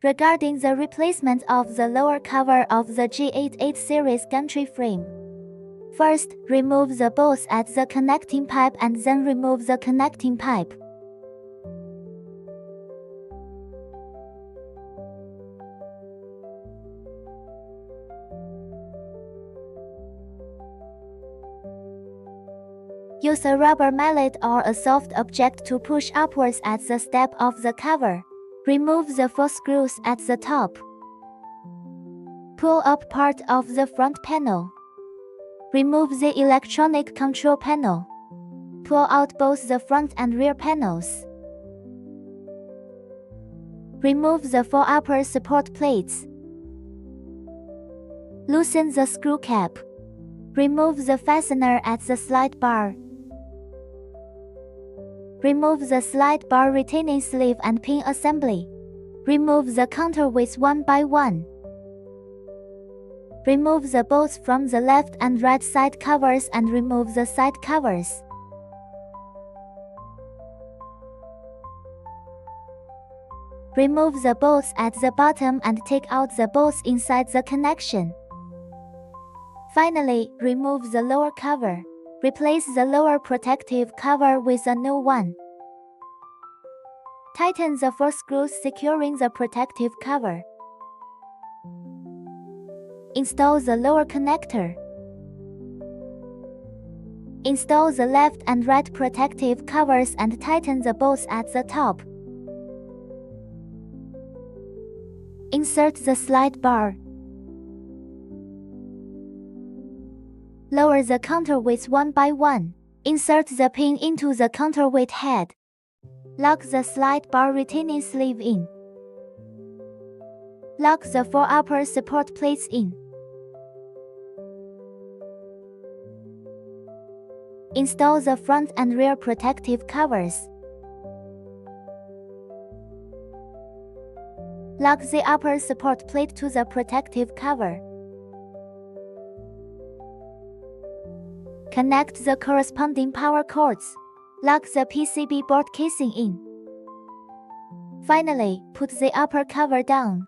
Regarding the replacement of the lower cover of the G88 series gantry frame. First, remove the bolts at the connecting pipe and then remove the connecting pipe. Use a rubber mallet or a soft object to push upwards at the step of the cover. Remove the 4 screws at the top. Pull up part of the front panel. Remove the electronic control panel. Pull out both the front and rear panels. Remove the 4 upper support plates. Loosen the screw cap. Remove the fastener at the slide bar. Remove the slide bar retaining sleeve and pin assembly. Remove the counterweights one by one. Remove the bolts from the left and right side covers and remove the side covers. Remove the bolts at the bottom and take out the bolts inside the connection. Finally, remove the lower cover. Replace the lower protective cover with a new one. Tighten the 4 screws securing the protective cover. Install the lower connector. Install the left and right protective covers and tighten the bolts at the top. Insert the slide bar. Lower the counterweights one by one. Insert the pin into the counterweight head. Lock the slide bar retaining sleeve in. Lock the 4 upper support plates in. Install the front and rear protective covers. Lock the upper support plate to the protective cover. Connect the corresponding power cords. Lock the PCB board casing in. Finally, put the upper cover down.